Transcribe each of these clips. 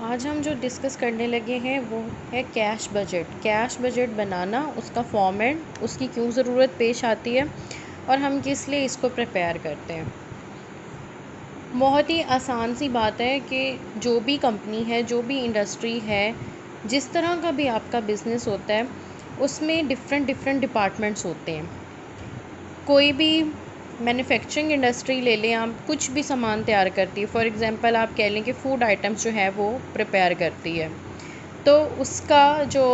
आज हम जो डिस्कस करने लगे हैं वो है कैश बजट। कैश बजट बनाना, उसका फॉर्मेट, उसकी क्यों ज़रूरत पेश आती है और हम किस लिए इसको प्रिपेयर करते हैं। बहुत ही आसान सी बात है कि जो भी कंपनी है, जो भी इंडस्ट्री है, जिस तरह का भी आपका बिज़नेस होता है, उसमें डिफरेंट डिफरेंट डिपार्टमेंट्स होते हैं। कोई भी मैन्युफैक्चरिंग इंडस्ट्री ले लें आप, कुछ भी सामान तैयार करती है। फॉर एग्ज़ाम्पल आप कह लें कि फ़ूड आइटम्स जो है वो प्रिपेयर करती है, तो उसका जो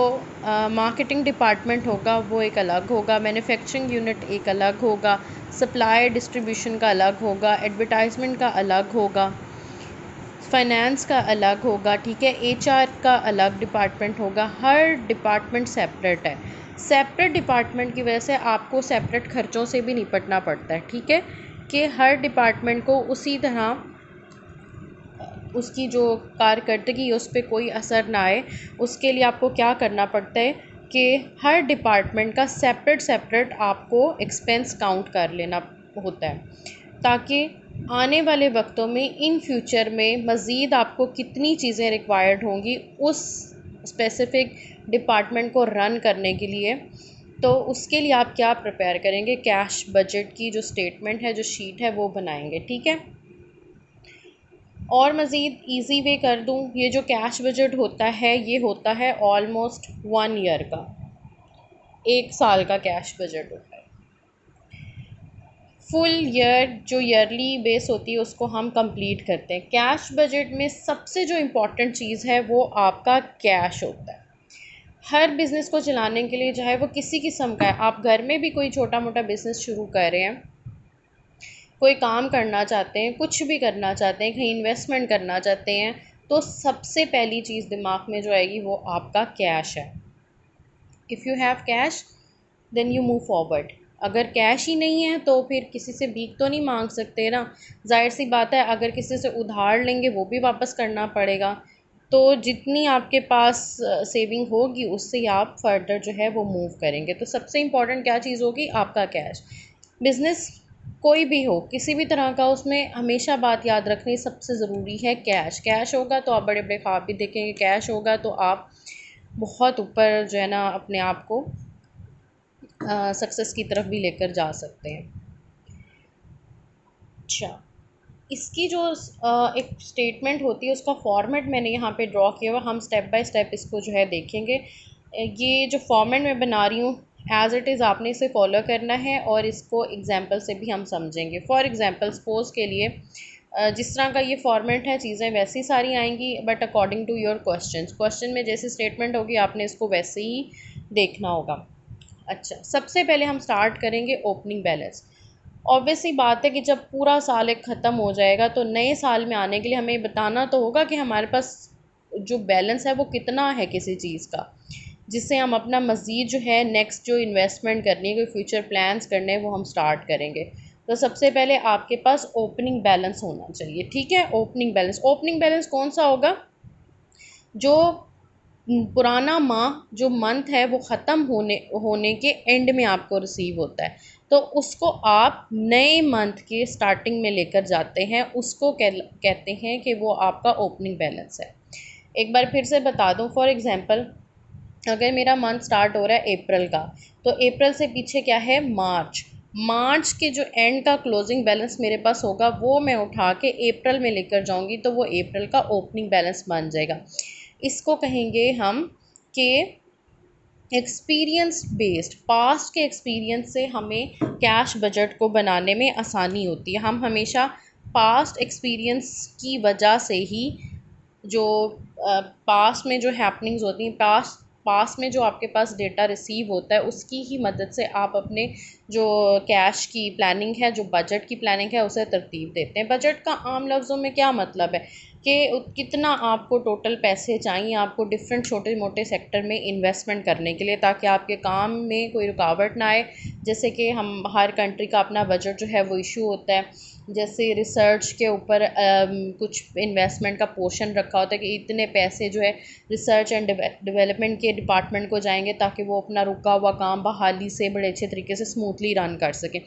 मार्केटिंग डिपार्टमेंट होगा वो एक अलग होगा, मैन्युफैक्चरिंग यूनिट एक अलग होगा, सप्लाई डिस्ट्रीब्यूशन का अलग होगा, एडवर्टाइजमेंट का अलग होगा, फाइनेंस का अलग होगा, ठीक है, एचआर का अलग डिपार्टमेंट होगा। हर डिपार्टमेंट सेपरेट है। सेपरेट डिपार्टमेंट की वजह से आपको सेपरेट खर्चों से भी निपटना पड़ता है, ठीक है, कि हर डिपार्टमेंट को उसी तरह उसकी जो कारकर्दगी उस पर कोई असर ना आए, उसके लिए आपको क्या करना पड़ता है कि हर डिपार्टमेंट का सेपरेट सेपरेट आपको एक्सपेंस काउंट कर लेना होता है, ताकि आने वाले वक्तों में इन फ्यूचर में मज़ीद आपको कितनी चीज़ें रिक्वायर्ड होंगी उस स्पेसिफ़िक डिपार्टमेंट को रन करने के लिए, तो उसके लिए आप क्या प्रिपेयर करेंगे, कैश बजट की जो स्टेटमेंट है, जो शीट है, वो बनाएंगे, ठीक है। और मज़ीद ईज़ी वे कर दूँ, ये जो कैश बजट होता है ये होता है ऑलमोस्ट 1 ईयर का, 1 साल का कैश बजट होता है। फुल ईयर जो ईयरली बेस होती है उसको हम कंप्लीट करते हैं। कैश बजट में सबसे जो इम्पोर्टेंट चीज़ है वो आपका कैश होता है। हर बिज़नेस को चलाने के लिए, चाहे वो किसी किस्म का है, आप घर में भी कोई छोटा मोटा बिज़नेस शुरू कर रहे हैं, कोई काम करना चाहते हैं, कुछ भी करना चाहते हैं, कहीं इन्वेस्टमेंट करना चाहते हैं, तो सबसे पहली चीज़ दिमाग में जो आएगी वो आपका कैश है। If you have cash then you move forward. अगर कैश ही नहीं है तो फिर किसी से भीख तो नहीं मांग सकते ना, जाहिर सी बात है। अगर किसी से उधार लेंगे वो भी वापस करना पड़ेगा, तो जितनी आपके पास सेविंग होगी उससे ही आप फर्दर जो है वो मूव करेंगे। तो सबसे इम्पॉर्टेंट क्या चीज़ होगी, आपका कैश। बिज़नेस कोई भी हो, किसी भी तरह का, उसमें हमेशा बात याद रखनी सबसे ज़रूरी है कैश। कैश होगा तो आप बड़े बड़े ख्वाब भी देखेंगे, कैश होगा तो आप बहुत ऊपर जो है ना अपने आप को सक्सेस की तरफ भी लेकर जा सकते हैं। अच्छा, इसकी जो एक स्टेटमेंट होती है उसका फॉर्मेट मैंने यहाँ पे ड्रॉ किया हुआ, हम स्टेप बाय स्टेप इसको जो है देखेंगे। ये जो फॉर्मेट मैं बना रही हूँ एज इट इज़ आपने इसे फॉलो करना है और इसको एग्जांपल से भी हम समझेंगे। फॉर एग्जांपल सपोज़ के लिए जिस तरह का ये फॉर्मेट है चीज़ें वैसी सारी आएंगी, but according to your question में जैसी स्टेटमेंट होगी आपने इसको वैसे ही देखना होगा। अच्छा, सबसे पहले हम स्टार्ट करेंगे ओपनिंग बैलेंस। ऑब्वियसली बात है कि जब पूरा साल एक ख़त्म हो जाएगा तो नए साल में आने के लिए हमें बताना तो होगा कि हमारे पास जो बैलेंस है वो कितना है किसी चीज़ का, जिससे हम अपना मज़ीद जो है नेक्स्ट जो इन्वेस्टमेंट करनी है, कोई फ्यूचर प्लान्स करने हैं, वो हम स्टार्ट करेंगे। तो सबसे पहले आपके पास ओपनिंग बैलेंस होना चाहिए, ठीक है। ओपनिंग बैलेंस कौन सा होगा, जो पुराना माह जो मंथ है वो ख़त्म होने के एंड में आपको रिसीव होता है, तो उसको आप नए मंथ के स्टार्टिंग में लेकर जाते हैं, उसको कहते हैं कि वो आपका ओपनिंग बैलेंस है। एक बार फिर से बता दूं, फॉर एग्ज़ाम्पल अगर मेरा मंथ स्टार्ट हो रहा है अप्रैल का, तो अप्रैल से पीछे क्या है, मार्च। मार्च के जो एंड का क्लोजिंग बैलेंस मेरे पास होगा वो मैं उठा के अप्रैल में लेकर जाऊंगी, तो वो अप्रैल का ओपनिंग बैलेंस बन जाएगा। इसको कहेंगे हम कि एक्सपीरियंस बेस्ड, पास्ट के एक्सपीरियंस से हमें कैश बजट को बनाने में आसानी होती है। हम हमेशा पास्ट एक्सपीरियंस की वजह से ही जो पास्ट में जो हैपनिंग्स होती हैं, पास्ट में जो आपके पास डेटा रिसीव होता है, उसकी ही मदद से आप अपने जो कैश की प्लानिंग है, जो बजट की प्लानिंग है, उसे तरतीब देते हैं। बजट का आम लफ्ज़ों में क्या मतलब है कि कितना आपको टोटल पैसे चाहिए आपको डिफरेंट छोटे मोटे सेक्टर में इन्वेस्टमेंट करने के लिए, ताकि आपके काम में कोई रुकावट ना आए। जैसे कि हम हर कंट्री का अपना बजट जो है वो इशू होता है, जैसे रिसर्च के ऊपर कुछ इन्वेस्टमेंट का पोर्शन रखा होता है कि इतने पैसे जो है रिसर्च एंड डेवलपमेंट के डिपार्टमेंट को जाएंगे, ताकि वो अपना रुका हुआ काम बहाली से बड़े अच्छे तरीके से स्मूथली रन कर सकें।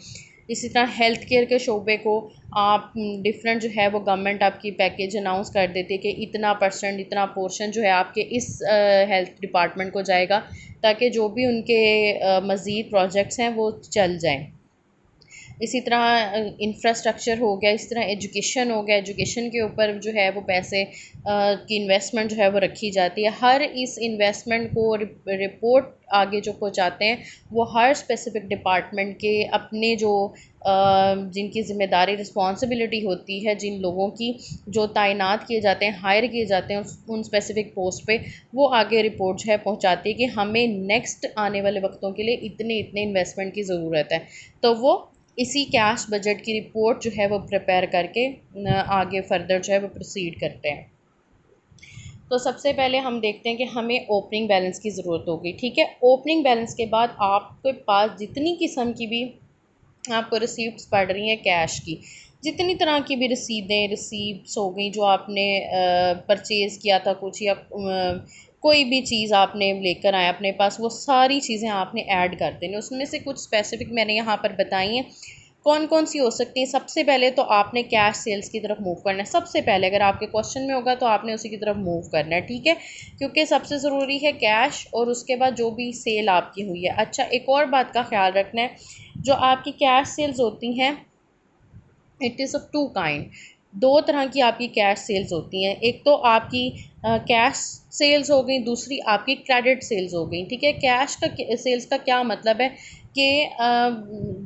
इसी तरह हेल्थ केयर के शोबे को आप डिफरेंट जो है वो गवर्नमेंट आपकी पैकेज अनाउंस कर देती है कि इतना परसेंट इतना पोर्शन जो है आपके इस हेल्थ डिपार्टमेंट को जाएगा, ताकि जो भी उनके मज़ीद प्रोजेक्ट्स हैं वो चल जाएँ। इसी तरह इंफ्रास्ट्रक्चर हो गया, इस तरह एजुकेशन हो गया, एजुकेशन के ऊपर जो है वो पैसे की इन्वेस्टमेंट जो है वो रखी जाती है। हर इस इन्वेस्टमेंट को रिपोर्ट आगे जो पहुंचाते हैं वो हर स्पेसिफिक डिपार्टमेंट के अपने जो जिनकी ज़िम्मेदारी रिस्पॉन्सिबिलिटी होती है, जिन लोगों की जो तैनात किए जाते हैं, हायर किए जाते हैं उन स्पेसिफिक पोस्ट पे, वो आगे रिपोर्ट जो है पहुंचाती है कि हमें नेक्स्ट आने वाले वक्तों के लिए इतने इतने इन्वेस्टमेंट की ज़रूरत है। तो वो इसी कैश बजट की रिपोर्ट जो है वो प्रिपेयर करके आगे फर्दर जो है वो प्रोसीड करते हैं। तो सबसे पहले हम देखते हैं कि हमें ओपनिंग बैलेंस की ज़रूरत होगी। ठीक है, ओपनिंग बैलेंस के बाद आपके पास जितनी किस्म की भी आपको रिसीप्ट्स पड़ रही हैं कैश की, जितनी तरह की भी रिसीप्ट्स हो गई जो आपने परचेज़ किया था कुछ, या कोई भी चीज़ आपने लेकर आए अपने पास, वो सारी चीज़ें आपने ऐड कर देनी। उसमें से कुछ स्पेसिफिक मैंने यहाँ पर बताई हैं कौन कौन सी हो सकती हैं। सबसे पहले तो आपने कैश सेल्स की तरफ मूव करना है। सबसे पहले अगर आपके क्वेश्चन में होगा तो आपने उसी की तरफ मूव करना है, ठीक है, क्योंकि सबसे ज़रूरी है कैश और उसके बाद जो भी सेल आपकी हुई है। अच्छा, एक और बात का ख्याल रखना है, जो आपकी कैश सेल्स होती हैं it is of two kind. दो तरह की आपकी कैश सेल्स होती हैं। एक तो आपकी कैश सेल्स हो गई, दूसरी आपकी क्रेडिट सेल्स हो गई। ठीक है, कैश का सेल्स का क्या मतलब है कि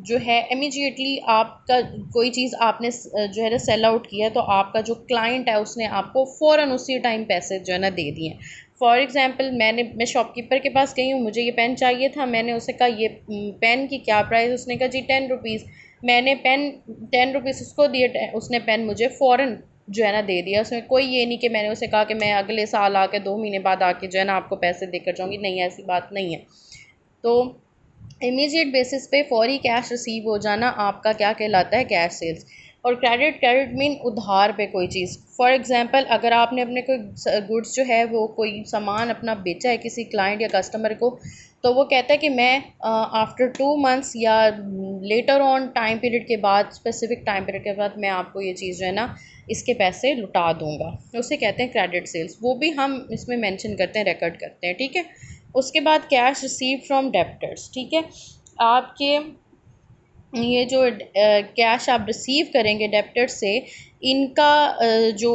जो है इमीडिएटली आपका कोई चीज़ आपने जो है ना सेल आउट किया, तो आपका जो क्लाइंट है उसने आपको फ़ौरन उसी टाइम पैसे जो है ना दे दिए। फॉर एग्ज़ाम्पल मैं शॉपकीपर के पास गई हूँ, मुझे ये पेन चाहिए था, मैंने उसे कहा ये पेन की क्या प्राइस, उसने कहा जी 10 रुपीज़। मैंने पेन 10 रुपीज़ उसको दिए, उसने पेन मुझे फ़ौरन जो है ना दे दिया। उसमें कोई ये नहीं कि मैंने उसे कहा कि मैं अगले साल आके 2 महीने बाद आके जो है ना आपको पैसे देकर जाऊँगी, नहीं ऐसी बात नहीं है। तो इमीडिएट बेसिस पे फौरी कैश रिसीव हो जाना आपका क्या कहलाता है, कैश सेल्स। और क्रेडिट मीन उधार पे कोई चीज़। फॉर एग्जांपल अगर आपने अपने कोई गुड्स जो है वो कोई सामान अपना बेचा है किसी क्लाइंट या कस्टमर को, तो वो कहता है कि मैं आफ्टर 2 मंथ्स या लेटर ऑन टाइम पीरियड के बाद, स्पेसिफिक टाइम पीरियड के बाद मैं आपको ये चीज़ जो है ना इसके पैसे लुटा दूंगा, उसे कहते हैं क्रेडिट सेल्स। वो भी हम इसमें मेंशन करते हैं, रिकॉर्ड करते हैं। ठीक है, उसके बाद कैश रिसीव फ्रॉम डेप्टर्स। ठीक है, आपके ये जो कैश आप रिसीव करेंगे डेप्टर से, इनका जो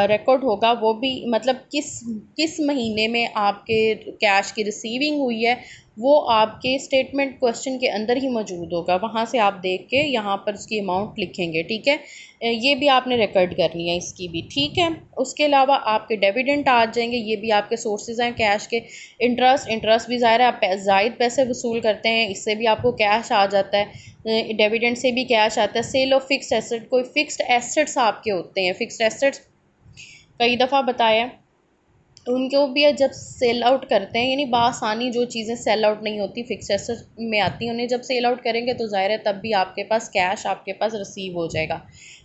रिकॉर्ड होगा वो भी, मतलब किस किस महीने में आपके कैश की रिसीविंग हुई है, वो आपके स्टेटमेंट क्वेश्चन के अंदर ही मौजूद होगा। वहाँ से आप देख के यहाँ पर उसकी अमाउंट लिखेंगे। ठीक है, ये भी आपने रिकॉर्ड करनी है इसकी भी। ठीक है, उसके अलावा आपके डिविडेंड आ जाएंगे, ये भी आपके सोर्सेज हैं कैश के। इंटरेस्ट भी ज़ाहिर है आप ज़ायद पैसे वसूल करते हैं, इससे भी आपको कैश आ जाता है। डिविडेंड से भी कैश आता है। सेल ऑफ फिक्स्ड एसेट, कोई फिक्स्ड एसेट्स आपके होते हैं, फिक्स्ड एसेट्स कई दफ़ा बताया, उनको भी जब सेल आउट करते हैं, यानी बासानी जो चीज़ें सेल आउट नहीं होती फिक्स एसेट में आती हैं, उन्हें जब सेल आउट करेंगे तो ज़ाहिर है तब भी आपके पास कैश आपके पास रिसीव हो जाएगा।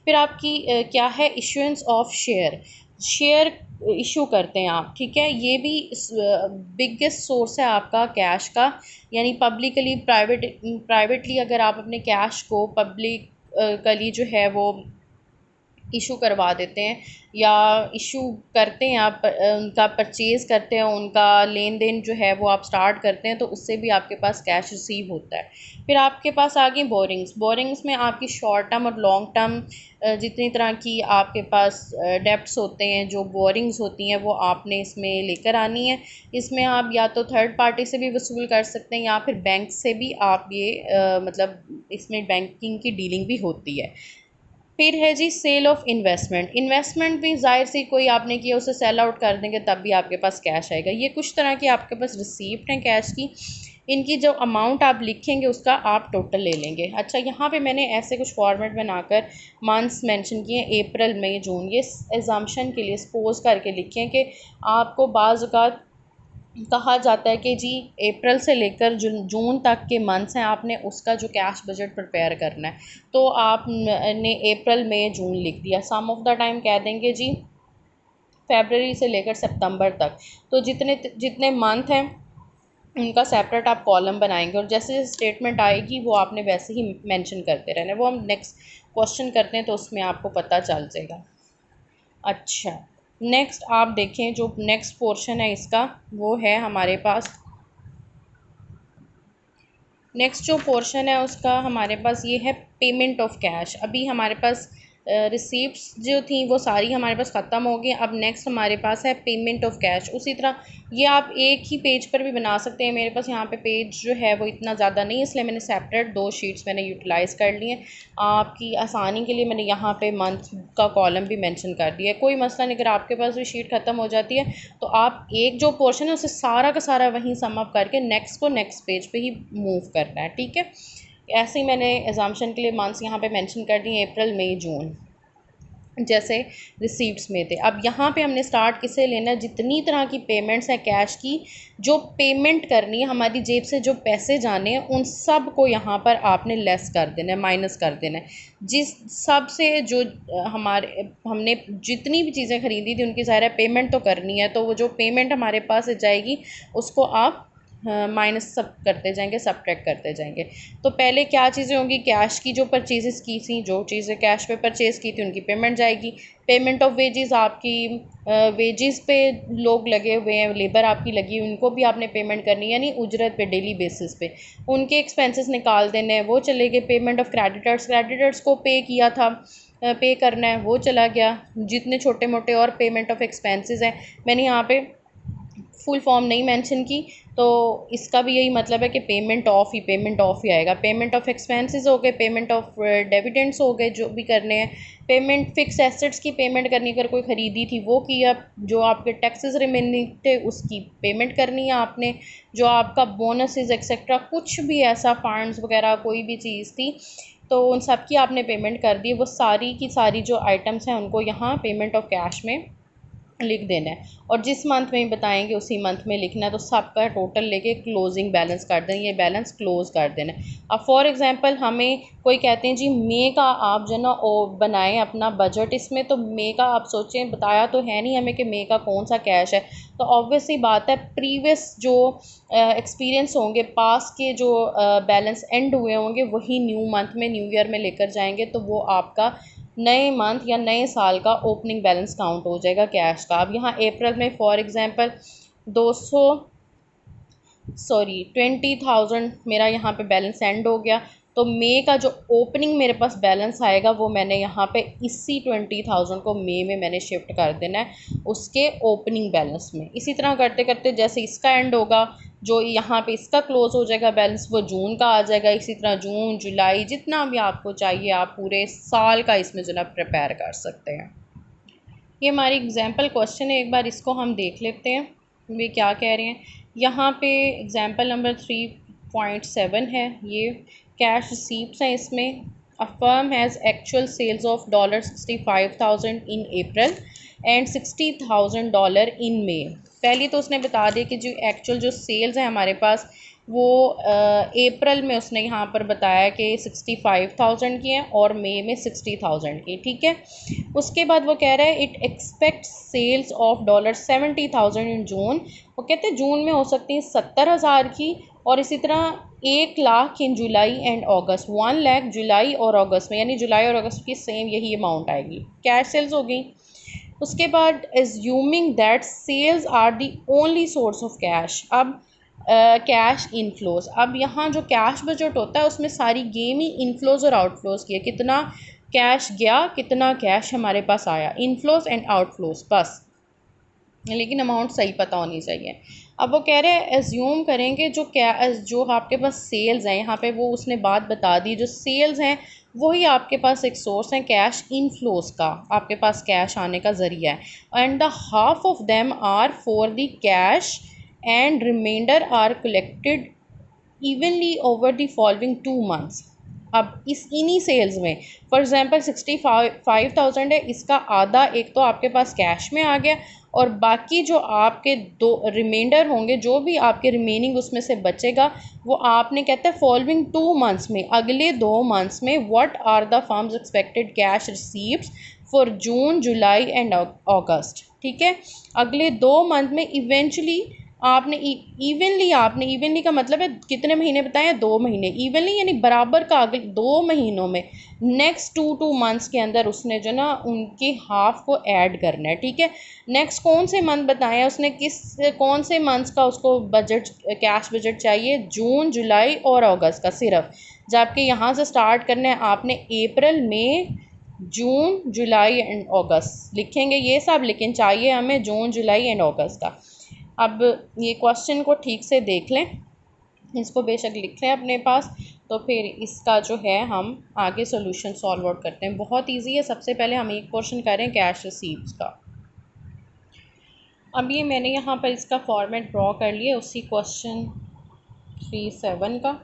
फिर आपकी क्या है, इशुएंस ऑफ शेयर इशू करते हैं आप। ठीक है, ये भी बिगेस्ट सोर्स है आपका कैश का, यानी प्राइवेटली अगर आप अपने कैश को पब्लिकली जो है वो इशू करवा देते हैं या इशू करते हैं, आप उनका परचेज़ करते हैं, उनका लेन देन जो है वो आप स्टार्ट करते हैं, तो उससे भी आपके पास कैश रिसीव होता है। फिर आपके पास आ गई बोरिंग्स में आपकी शॉर्ट टर्म और लॉन्ग टर्म जितनी तरह की आपके पास डेप्ट्स होते हैं, जो बोरिंग्स होती हैं, वो आपने इसमें लेकर आनी है। इसमें आप या तो थर्ड पार्टी से भी वसूल कर सकते हैं या फिर बैंक से भी आप ये मतलब इसमें बैंकिंग की डीलिंग भी होती है। फिर है जी सेल ऑफ इन्वेस्टमेंट भी ज़ाहिर सी कोई आपने किया उसे सेल आउट कर देंगे तब भी आपके पास कैश आएगा। ये कुछ तरह की आपके पास रिसीप्ट हैं कैश की, इनकी जो अमाउंट आप लिखेंगे उसका आप टोटल ले लेंगे। अच्छा, यहाँ पे मैंने ऐसे कुछ फॉर्मेट बनाकर मंथ्स मेंशन किए, अप्रैल मई जून, ये एग्जाम्पशन के लिए सपोज करके लिखें कि आपको बाज़ औक़ात कहा जाता है कि जी अप्रैल से लेकर जून तक के मंथ्स हैं, आपने उसका जो कैश बजट प्रिपेयर करना है, तो आपने अप्रैल मई जून लिख दिया। सम ऑफ द टाइम कह देंगे जी फरवरी से लेकर सितंबर तक, तो जितने जितने मंथ हैं उनका सेपरेट आप कॉलम बनाएंगे और जैसे जैसे स्टेटमेंट आएगी वो आपने वैसे ही मेंशन करते रहना है। वो हम नेक्स्ट क्वेश्चन करते हैं तो उसमें आपको पता चल जाएगा। अच्छा, नेक्स्ट आप देखें जो नेक्स्ट पोर्शन है इसका, वो है हमारे पास, नेक्स्ट जो पोर्शन है उसका हमारे पास ये है पेमेंट ऑफ कैश। अभी हमारे पास रिसीप्ट्स जो थी वो सारी हमारे पास ख़त्म हो गई। अब नेक्स्ट हमारे पास है पेमेंट ऑफ कैश। उसी तरह ये आप एक ही पेज पर भी बना सकते हैं। मेरे पास यहाँ पे पेज जो है वो इतना ज़्यादा नहीं है, इसलिए मैंने सेपरेट 2 शीट्स मैंने यूटिलाइज़ कर लिए। आपकी आसानी के लिए मैंने यहाँ पे मंथ का कॉलम भी मेंशन कर दिया है। कोई मसला नहीं, अगर आपके पास भी शीट ख़त्म हो जाती है तो आप एक जो पोर्शन है उसे सारा का सारा वहीं सम अप करके नेक्स्ट को नेक्स्ट पेज पे ही मूव करना है, ठीक है। ऐसे ही मैंने एग्जाम्पशन के लिए मंथ्स यहाँ पे मेंशन कर दिए, अप्रैल मई जून, जैसे रिसीप्ट्स में थे। अब यहाँ पे हमने स्टार्ट किससे लेना है, जितनी तरह की पेमेंट्स हैं कैश की, जो पेमेंट करनी है, हमारी जेब से जो पैसे जाने हैं, उन सब को यहाँ पर आपने लेस कर देना है, माइनस कर देना है। जिस सब से जो हमारे हमने जितनी भी चीज़ें ख़रीदी थी उनकी ज़ाहिर है पेमेंट तो करनी है, तो वो जो पेमेंट हमारे पास जाएगी उसको आप माइनस सब करते जाएंगे, सब्ट्रैक्ट करते जाएंगे। तो पहले क्या चीज़ें होंगी, कैश की जो परचेज़ की थी, जो चीज़ें कैश पे परचेज़ की थी उनकी पेमेंट जाएगी। पेमेंट ऑफ वेजेस, आपकी वेजेस पे लोग लगे हुए हैं, लेबर आपकी लगी है, उनको भी आपने पेमेंट करनी है, यानी उजरत पे डेली बेसिस पे उनके एक्सपेंसेस निकाल देने हैं, वो चले गए। पेमेंट ऑफ क्रेडिटर्स, क्रेडिटर्स को पे किया था, पे करना है, वो चला गया। जितने छोटे मोटे और पेमेंट ऑफ एक्सपेंसेस हैं, मैंने यहाँ पे फुल फॉर्म नहीं मेंशन की, तो इसका भी यही मतलब है कि पेमेंट ऑफ ही आएगा। पेमेंट ऑफ एक्सपेंसेस हो गए, पेमेंट ऑफ डिविडेंड्स हो गए जो भी करने हैं, पेमेंट फिक्स एसेट्स की पेमेंट करनी, अगर कोई ख़रीदी थी वो किया, जो आपके टैक्सेस रिमेनिंग थे उसकी पेमेंट करनी है आपने, जो आपका बोनसेस एक्सेट्रा कुछ भी ऐसा फंड्स वगैरह कोई भी चीज़ थी तो उन सब की आपने पेमेंट कर दी। वो सारी की सारी जो आइटम्स हैं उनको यहाँ पेमेंट ऑफ कैश में लिख देना है और जिस मंथ में बताएंगे उसी मंथ में लिखना है। तो सबका टोटल लेके क्लोजिंग बैलेंस कर देना, ये बैलेंस क्लोज कर देना है। अब फॉर एग्जांपल हमें कोई कहते हैं जी मई का आप जो ना बनाएं अपना बजट, इसमें तो मई का आप सोचें, बताया तो है नहीं हमें कि मई का कौन सा कैश है। तो ऑब्वियसली बात है प्रीवियस जो एक्सपीरियंस होंगे, पास के जो बैलेंस एंड हुए होंगे वही न्यू मंथ में, न्यू ईयर में लेकर जाएंगे, तो वो आपका नए मंथ या नए साल का ओपनिंग बैलेंस काउंट हो जाएगा कैश का। अब यहाँ अप्रैल में फॉर एग्जांपल 20,000 मेरा यहाँ पे बैलेंस एंड हो गया, तो मई का जो ओपनिंग मेरे पास बैलेंस आएगा वो मैंने यहाँ पे इसी 20,000 को मई में मैंने शिफ्ट कर देना है उसके ओपनिंग बैलेंस में। इसी तरह करते करते जैसे इसका एंड होगा, जो यहाँ पे इसका क्लोज हो जाएगा बैलेंस, वो जून का आ जाएगा। इसी तरह जून जुलाई जितना भी आपको चाहिए आप पूरे साल का इसमें जो ना प्रिपेयर कर सकते हैं। ये हमारी एग्जाम्पल क्वेश्चन है, एक बार इसको हम देख लेते हैं वे क्या कह रहे हैं। यहाँ पे एग्जाम्पल नंबर 3.7 है, ये कैश रिसीप्ट्स हैं। इसमें a firm has actual sales of $65,000 in April and $60,000 in May. पहले तो उसने बता दिया कि जो एक्चुअल जो सेल्स हैं हमारे पास वो अप्रैल में उसने यहाँ पर बताया कि 65,000 की हैं और मई में 60,000 की, ठीक है। उसके बाद वो कह रहा है इट एक्सपेक्ट सेल्स ऑफ $70,000 इन जून। वो कहते हैं जून में हो सकती है 70,000 की, और इसी तरह 1,00,000 इन जुलाई एंड अगस्त, 1,00,000 जुलाई और अगस्त में, यानी जुलाई और अगस्त की सेम यही अमाउंट आएगी। कैश सेल्स हो गई। उसके बाद assuming that sales are the only source of cash. अब कैश इनफ्लोज, अब यहाँ जो कैश बजट होता है उसमें सारी गेम ही इनफ्लोज और आउटफ्लोज की है, कितना कैश गया कितना कैश हमारे पास आया, इनफ्लोज एंड आउटफ्लोज बस, लेकिन अमाउंट सही पता होनी चाहिए। अब वो कह रहे हैं एज्यूम करेंगे जो आपके पास सेल्स हैं, यहाँ पे वो उसने बात बता दी, जो सेल्स हैं वही आपके पास एक सोर्स है कैश इनफ्लोज का, आपके पास कैश आने का ज़रिया है। And the half of them are for the cash and remainder are collected evenly over the following 2 months. अब इन्हीं सेल्स में फॉर एग्जांपल 65,000 है, इसका आधा एक तो आपके पास कैश में आ गया और बाकी जो आपके 2 रिमाइंडर होंगे, जो भी आपके रिमेनिंग उसमें से बचेगा, वो आपने कहते हैं फॉलोइंग 2 मंथ्स में, अगले 2 मंथ्स में what are the firms expected cash receives for June July and August, ठीक है। अगले 2 मंथ में इवेंचुअली आपने इवनली का मतलब है कितने महीने बताए हैं, 2 महीने। इवनली यानी बराबर का अगले 2 महीनों में नेक्स्ट 2 मंथ्स के अंदर उसने जो ना उनकी हाफ को ऐड करना है, ठीक है। नेक्स्ट कौन से मंथ बताए हैं उसने, कौन से मंथ्स का उसको बजट, कैश बजट चाहिए, जून जुलाई और अगस्त का सिर्फ। जबकि यहाँ से स्टार्ट करना है आपने अप्रैल मई जून जुलाई एंड अगस्त लिखेंगे ये सब, लेकिन चाहिए हमें जून जुलाई एंड अगस्त का। अब ये क्वेश्चन को ठीक से देख लें, इसको बेशक लिख लें अपने पास, तो फिर इसका जो है हम आगे सॉल्यूशन सॉल्व आउट करते हैं। बहुत इजी है। सबसे पहले हम एक क्वेश्चन करें कैश रिसीव्स का। अब ये मैंने यहाँ पर इसका फॉर्मेट ड्रॉ कर लिया उसी क्वेश्चन 37 का,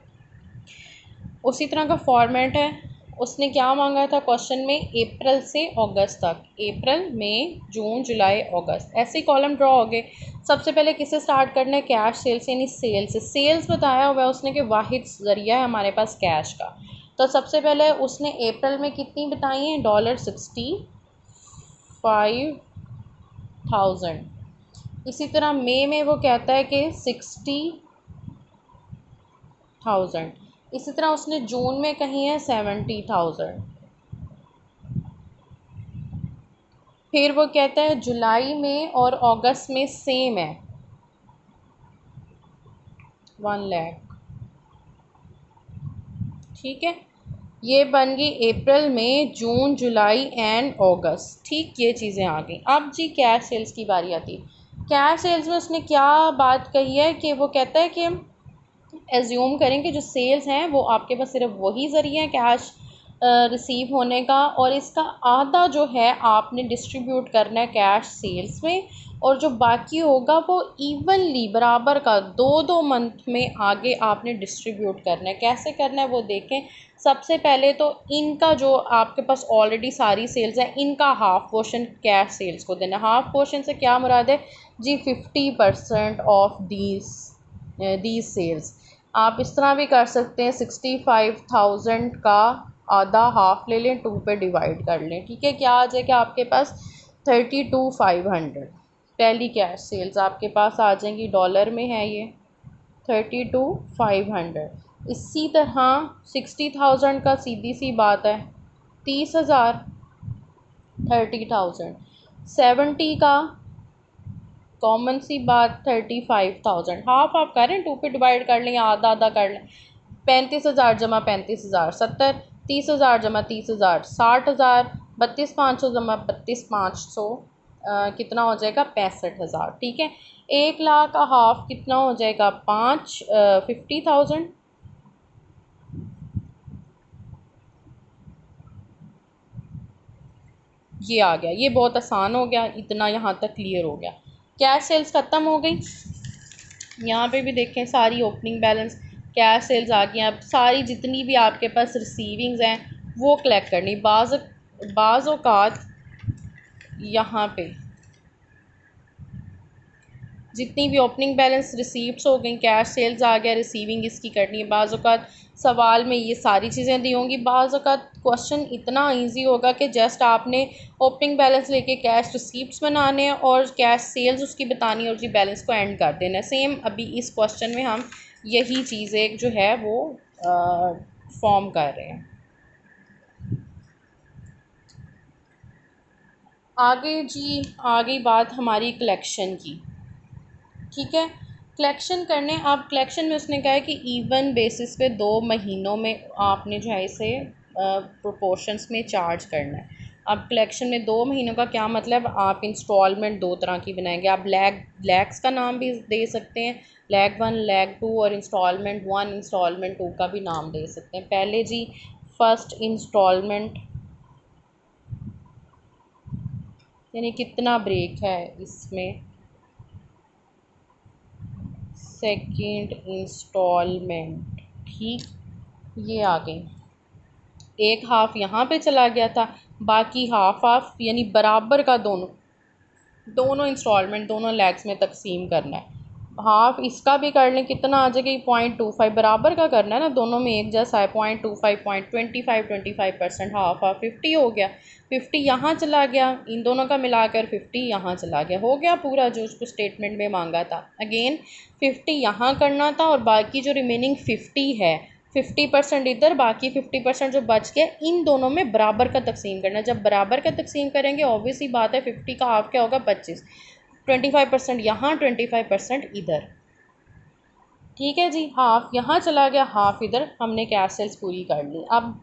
उसी तरह का फॉर्मेट है। उसने क्या मांगा था क्वेश्चन में, अप्रैल से अगस्त तक, अप्रैल मई जून जुलाई अगस्त, ऐसे कॉलम ड्रॉ हो गए। सबसे पहले किससे स्टार्ट करना है, कैश सेल्स यानी सेल्स से। सेल्स बताया हुआ है उसने कि वाहिद ज़रिया है हमारे पास कैश का। तो सबसे पहले उसने अप्रैल में कितनी बताई हैं, $65,000। इसी तरह मई में वो कहता है कि 60,000। इसी तरह उसने जून में कही है 70,000। फिर वो कहता है जुलाई में और अगस्त में सेम है 1 लाख, ठीक है। ये बन गई अप्रैल में जून जुलाई एंड अगस्त, ठीक। ये चीज़ें आ गई। अब जी कैश सेल्स की बारी आती है। कैश सेल्स में उसने क्या बात कही है कि वो कहता है कि एज्यूम करें कि जो सेल्स हैं वो आपके पास सिर्फ वही ज़रिए हैं कैश रिसीव होने का, और इसका आधा जो है आपने डिस्ट्रीब्यूट करना है कैश सेल्स में, और जो बाकी होगा वो इवनली बराबर का 2 मंथ में आगे आपने डिस्ट्रीब्यूट करना है। कैसे करना है वो देखें। सबसे पहले तो इनका जो आपके पास ऑलरेडी सारी सेल्स है, इनका हाफ पोर्शन कैश सेल्स को देना। हाफ पोर्शन से क्या मुराद है जी, 50% ऑफ दीज सेल्स। आप इस तरह भी कर सकते हैं, 65,000 का आधा हाफ ले लें, 2 पे डिवाइड कर लें, ठीक है। क्या आ जाएगा आपके पास, 32,500। पहली कैश सेल्स आपके पास आ जाएंगी, डॉलर में है ये 32,500। इसी तरह 60,000 का सीधी सी बात है 30,000, 30,000। 70 का कॉमन सी बात 35,000। हाफ आप करें, 2 पे डिवाइड कर लें या आधा आधा कर लें। 35,000 जमा 35,000 70, 30,000 जमा 30,000 60,000, 32,500 जमा 32,500 कितना हो जाएगा 65,000, ठीक है। 1 लाख का हाफ कितना हो जाएगा 50,000। ये आ गया, ये बहुत आसान हो गया, इतना यहाँ तक क्लियर हो गया। कैश सेल्स ख़त्म हो गई। यहाँ पे भी देखें सारी ओपनिंग बैलेंस कैश सेल्स आ गई। अब सारी जितनी भी आपके पास रिसीविंग्स हैं वो कलेक्ट करनी। बाज़ औक़ात यहाँ पे जितनी भी ओपनिंग बैलेंस रिसीप्ट्स हो गई, कैश सेल्स आ गया, रिसीविंग इसकी करनी है। बाज़ औक़ात सवाल में ये सारी चीज़ें दी होंगी। बाज़ औक़ात क्वेश्चन इतना इजी होगा कि जस्ट आपने ओपनिंग बैलेंस लेके कैश रिसीप्ट्स बनाने हैं और कैश सेल्स उसकी बतानी है और जी बैलेंस को एंड कर देना है। सेम अभी इस क्वेश्चन में हम यही चीज़ें जो है वो फॉर्म कर रहे हैं। आगे जी आ गई बात हमारी कलेक्शन की, ठीक है। कलेक्शन करने, आप कलेक्शन में उसने कहा है कि इवन बेसिस पे 2 महीनों में आपने जो है इसे प्रोपोर्शंस में चार्ज करना है। अब कलेक्शन में 2 महीनों का क्या मतलब, आप इंस्टॉलमेंट 2 तरह की बनाएंगे। आप लैक्स का नाम भी दे सकते हैं, लैग 1 लैग 2, और इंस्टॉलमेंट 1 इंस्टॉलमेंट 2 का भी नाम दे सकते हैं। पहले जी फर्स्ट इंस्टॉलमेंट यानी कितना ब्रेक है इसमें, सेकंड इंस्टॉलमेंट, ठीक। ये आ गई। एक हाफ यहाँ पे चला गया था, बाकी हाफ यानी बराबर का दोनों इंस्टॉलमेंट दोनों लैग्स में तकसीम करना है। हाफ इसका भी कर लें, कितना आ जाएगा, 0.25 बराबर का करना है ना, दोनों में एक जैसा है। 0.25 0.25 हाफ हाफ 50 हो गया। 50 यहाँ चला गया, इन दोनों का मिलाकर 50 यहाँ चला गया, हो गया पूरा जो उसको स्टेटमेंट में मांगा था। अगेन 50 यहाँ करना था और बाकी जो रिमेनिंग 50 है, 50% इधर, बाकी 50% जो बच गया इन दोनों में बराबर का तकसीम करना है। जब बराबर का तकसीम करेंगे ऑब्वियसली बात है 50 का हाफ क्या होगा, 25। 25% यहाँ, 25% इधर। ठीक है जी, हाफ यहाँ चला गया, हाफ इधर, हमने कैश सेल्स पूरी कर ली। अब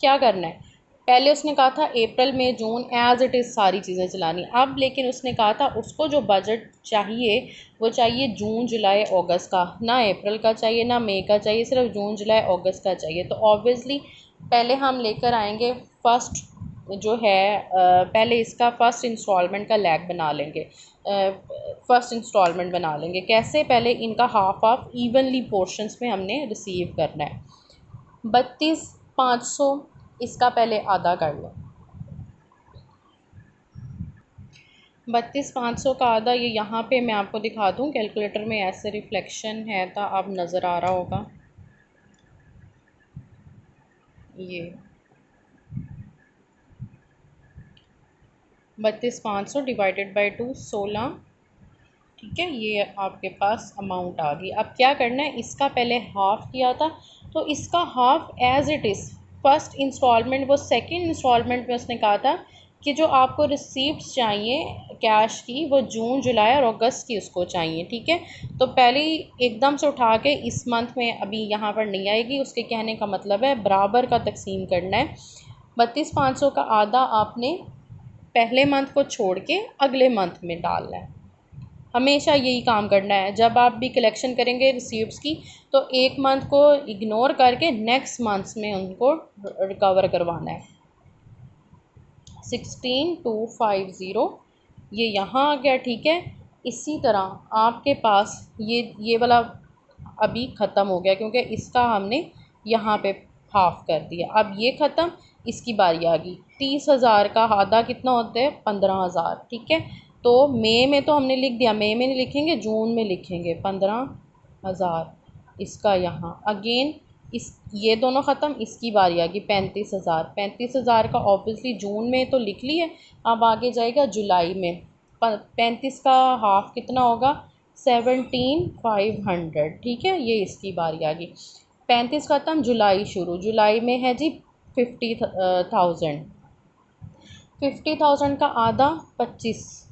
क्या करना है, पहले उसने कहा था अप्रैल मई जून एज इट इज़ सारी चीज़ें चलानी। अब लेकिन उसने कहा था उसको जो बजट चाहिए वो चाहिए जून जुलाई अगस्त का, ना अप्रैल का चाहिए ना मई का चाहिए, सिर्फ जून जुलाई अगस्त का चाहिए। तो ऑब्वियसली पहले हम लेकर आएंगे फर्स्ट जो है पहले इसका फर्स्ट इंस्टॉलमेंट का लैग बना लेंगे। फर्स्ट इंस्टॉलमेंट बना लेंगे कैसे, पहले इनका हाफ हाफ इवनली पोर्शंस में हमने रिसीव करना है। 32,500 इसका पहले आधा कर लो। 32,500 का आधा, ये यहाँ पे मैं आपको दिखा दूँ कैलकुलेटर में, ऐसे रिफ्लेक्शन है तो अब नज़र आ रहा होगा। ये 32,500 डिवाइडेड बाई 2 16, ठीक है, ये आपके पास अमाउंट आ गई। अब क्या करना है, इसका पहले हाफ़ किया था तो इसका half as it is first instalment, वो सेकंड इंस्टॉलमेंट में उसने कहा था कि जो आपको रिसीप्ट्स चाहिए कैश की वो जून जुलाई और अगस्त की उसको चाहिए। ठीक है, तो पहले ही एकदम से उठा के इस मंथ में अभी यहाँ पर नहीं आएगी, उसके कहने का मतलब है बराबर का तकसीम करना है। 32,500 का आधा आपने पहले मंथ को छोड़ के अगले मंथ में डालना है। हमेशा यही काम करना है, जब आप भी कलेक्शन करेंगे रिसीप्ट्स की तो एक मंथ को इग्नोर करके नेक्स्ट मंथ्स में उनको रिकवर करवाना है। 16,250 ये यहाँ आ गया। ठीक है, इसी तरह आपके पास ये वाला अभी ख़त्म हो गया क्योंकि इसका हमने यहाँ पे हाफ कर दिया। अब ये ख़त्म, इसकी बारी आ गई। 30,000 का आधा कितना होता है, 15,000। ठीक है, तो मई में तो हमने लिख दिया, मई में नहीं लिखेंगे, जून में लिखेंगे 15,000 इसका यहाँ। अगेन इस ये दोनों ख़त्म, इसकी बारी आ गई 35,000। 35,000 का ऑब्वियसली जून में तो लिख लिए, अब आगे जाएगा जुलाई में। 35 का हाफ कितना होगा, 17,500। ठीक है, ये इसकी बारी आ गई। 35 ख़त्म, जुलाई शुरू, जुलाई में है जी 50,000। 50,000 का आधा 25,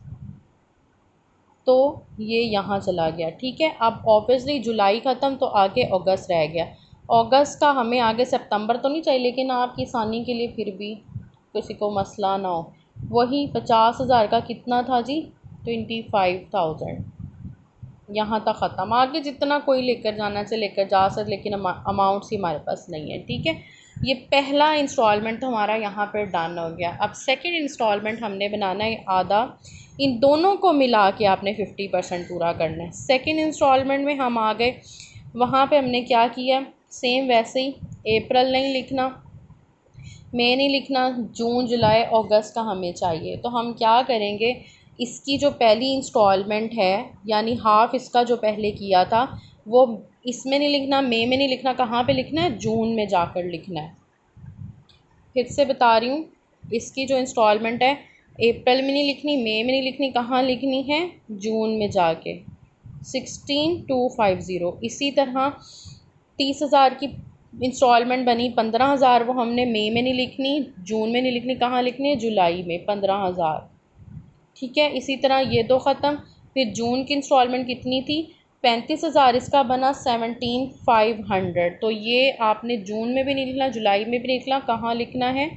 तो ये यहाँ चला गया। ठीक है, अब ऑब्वियसली जुलाई ख़त्म तो आगे अगस्त रह गया। अगस्त का हमें आगे सितंबर तो नहीं चाहिए, लेकिन आपकी आसानी के लिए फिर भी किसी को मसला ना हो, वही 50,000 का कितना था जी, 25,000 यहाँ तक ख़त्म। आगे जितना कोई लेकर जाना से लेकर जा सकते, लेकिन अमाउंट्स ही हमारे पास नहीं है। ठीक है, ये पहला इंस्टॉलमेंट तो हमारा यहाँ पर डन हो गया। अब सेकंड इंस्टॉलमेंट हमने बनाना है आधा, इन दोनों को मिला के आपने 50% पूरा करना है। सेकंड इंस्टॉलमेंट में हम आ गए, वहाँ पे हमने क्या किया, सेम वैसे ही अप्रैल नहीं लिखना, मई नहीं लिखना, जून जुलाई अगस्त का हमें चाहिए। तो हम क्या करेंगे, इसकी जो पहली इंस्टॉलमेंट है यानी हाफ़ इसका जो पहले किया था वो इसमें नहीं लिखना, मई में नहीं लिखना, कहाँ पे लिखना है, जून में जाकर लिखना है। फिर से बता रही हूँ, इसकी जो इंस्टॉलमेंट है अप्रैल में नहीं लिखनी, मई में नहीं लिखनी, कहाँ लिखनी है, जून में जाके 16,250। इसी तरह 30,000 की इंस्टॉलमेंट बनी, 15,000 वो हमने मई में नहीं लिखनी, जून में नहीं लिखनी, कहाँ लिखनी है, जुलाई में 15,000। ठीक है, इसी तरह ये दो ख़त्म। फिर जून की इंस्टॉलमेंट कितनी थी, 35,000, इसका बना 17,500। तो ये आपने जून में भी नहीं लिखना, जुलाई में भी नहीं लिखना, कहाँ लिखना है,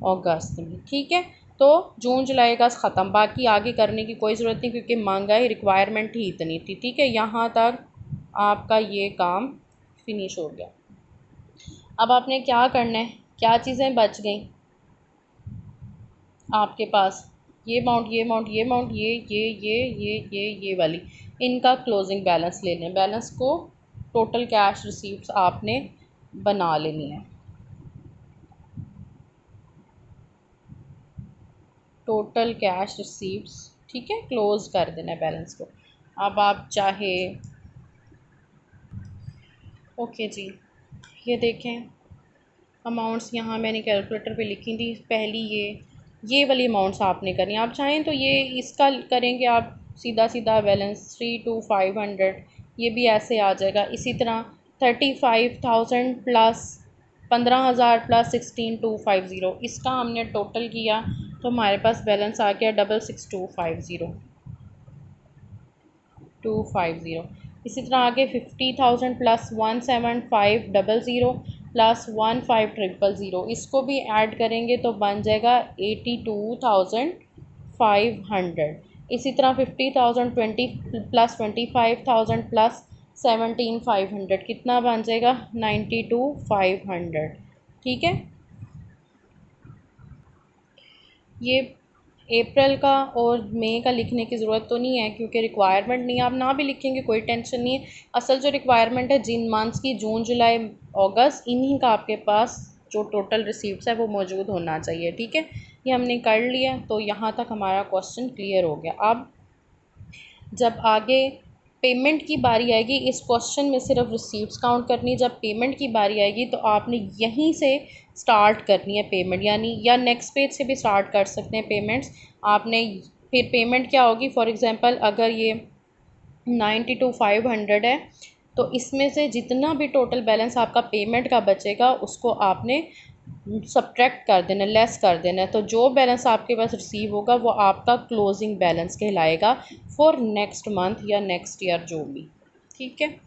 अगस्त में। ठीक है, तो जून जुलाई अगस्त ख़त्म, बाकी आगे करने की कोई ज़रूरत नहीं क्योंकि महंगाई रिक्वायरमेंट ही इतनी थी। ठीक है, यहाँ तक आपका ये काम फिनिश हो गया। अब आपने क्या करना है, क्या चीज़ें बच गई आपके पास, ये अमाउंट, ये अमाउंट, ये अमाउंट, ये वाली, इनका क्लोजिंग बैलेंस लेना है। बैलेंस को टोटल कैश रिसीप्ट्स आपने बना लेनी है। टोटल कैश रिसीप्ट्स ठीक है, क्लोज़ कर देना है बैलेंस को। अब आप चाहे ओके जी, ये देखें अमाउंट्स यहाँ मैंने कैलकुलेटर पे लिखी थी पहली, ये वाली अमाउंट्स आपने करनी है। आप चाहें तो ये इसका करेंगे आप सीधा सीधा बैलेंस 3 to 500, ये भी ऐसे आ जाएगा। इसी तरह 35,000 प्लस 15,000 प्लस 16,250, इसका हमने टोटल किया तो हमारे पास बैलेंस आ गया 66,250। इसी तरह आगे 50,000 प्लस 175,000 प्लस 15,000, इसको भी ऐड करेंगे तो बन जाएगा 82,500। इसी तरह 50,000 प्लस 25,000 प्लस 17,500 कितना बन जाएगा 92,500। ठीक है, ये अप्रैल का और मई का लिखने की ज़रूरत तो नहीं है क्योंकि रिक्वायरमेंट नहीं है, आप ना भी लिखेंगे कोई टेंशन नहीं है। असल जो रिक्वायरमेंट है जिन मंथ्स की, जून जुलाई अगस्त, इन्हीं का आपके पास जो टोटल रिसीप्ट्स है वो मौजूद होना चाहिए। ठीक है, ये हमने कर लिया तो यहाँ तक हमारा क्वेश्चन क्लियर हो गया। अब जब आगे पेमेंट की बारी आएगी, इस क्वेश्चन में सिर्फ रिसीप्ट्स काउंट करनी है। जब पेमेंट की बारी आएगी तो आपने यहीं से स्टार्ट करनी है पेमेंट, यानी या नेक्स्ट पेज से भी स्टार्ट कर सकते हैं पेमेंट्स आपने। फिर पेमेंट क्या होगी, फॉर एग्ज़ाम्पल अगर ये 92,500 है तो इसमें से जितना भी टोटल बैलेंस आपका पेमेंट का बचेगा उसको आपने सब्ट्रैक्ट कर देना, लेस कर देना। तो जो बैलेंस आपके पास रिसीव होगा वो आपका क्लोजिंग बैलेंस कहलाएगा फॉर नेक्स्ट मंथ या नेक्स्ट ईयर जो भी। ठीक है।